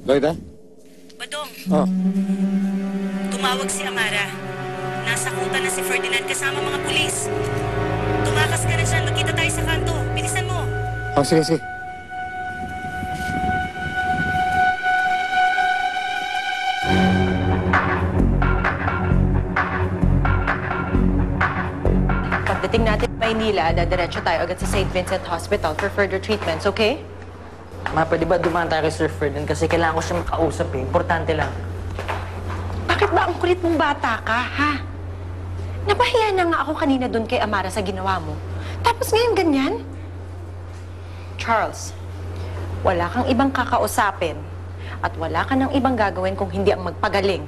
Loida? Badong, Oh. tumawag si Amara. Nasakutan na si Ferdinand kasama mga pulis. Tumakas ka na dyan. Magkita tayo sa kanto. Bilisan mo. Oh, sige, sige. Pagdating natin sa Maynila, dadiretso tayo agad sa St. Vincent Hospital for further treatments, okay? Ma, pwede ba dumaan tayo kay Sir Ferdinand kasi kailangan ko siya makausap eh. Importante lang. Bakit ba ang kulit mong bata ka, ha? Napahiya na nga ako kanina doon kay Amara sa ginawa mo. Tapos ngayon ganyan? Charles, wala kang ibang kakausapin at wala ka nang ibang gagawin kung hindi ang magpagaling.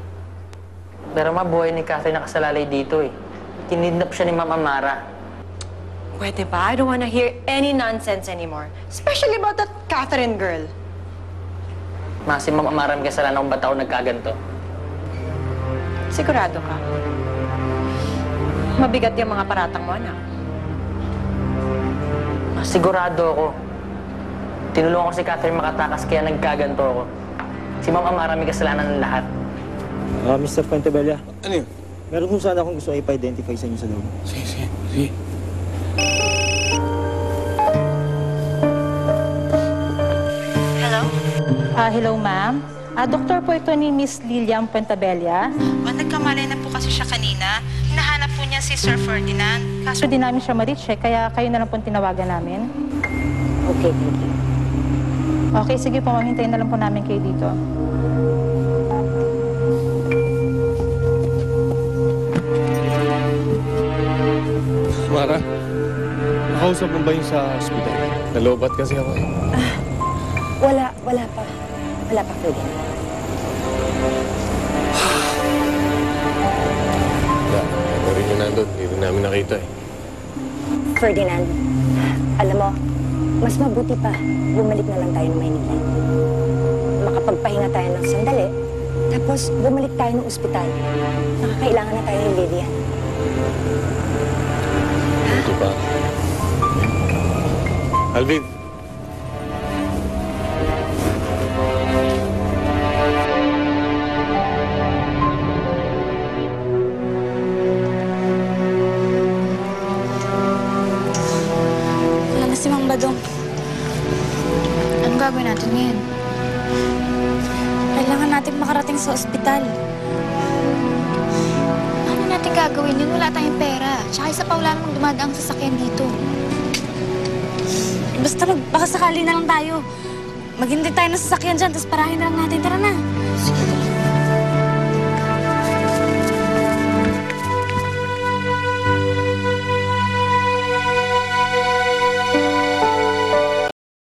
Pero ma, buhay ni Catherine nakasalalay dito eh. Kinidnap siya ni Ma'am Amara. Pwede ba? I don't wanna hear any nonsense anymore. Especially about that Catherine girl. Ma, si Ma'am Amara may kasalanan kung ba't ako nagkaganto. Sigurado ka? Mabigat yung mga paratang mo, anak. Ma, sigurado ako. Tinulungan ko si Catherine makatakas kaya nagkaganto ako. Si Ma'am Amara may kasalanan ng lahat. Mr. Fuentebella, Ano yun? meron kung sana akong gusto ipa-identify sa inyo sa loob. Sige, sige, sige. Hello? Hello, ma'am. Doktor po ito ni Miss Lilian Puentabella. Nagkamalay na po kasi siya kanina. Hinahanap po niya si Sir Ferdinand. Kaso di namin siya ma-reach kaya kayo na lang po tinawagan namin. Okay, thank you. Okay, sige po, ma'am. Hintayin na lang po namin kayo dito. Mara, nakausap mo ba yung sa hospital? Nalobat kasi ako eh. Wala pa. Wala pa, Ferdinand. Wala, ito rin yung nandun. Hindi rin namin nakita eh. Ferdinand, alam mo, mas mabuti pa, bumalik na lang tayo ng Maynila. Makapagpahinga tayo ng sandali, tapos bumalik tayo ng ospital. Nakakailangan na tayo ni Lilian. Buti pa. Alvin. Wala na si Mang Badong. Anong gagawin natin ngayon? Kailangan natin makarating sa ospital. Ano natin gagawin yun? Wala tayong pera. Tsaka isa pa wala namang dumadaang sasakyan dito. Basta magbakasakali na lang tayo. Maghintay tayo ng sasakyan dyan, tapos parahin na lang natin. Tara na. Sige.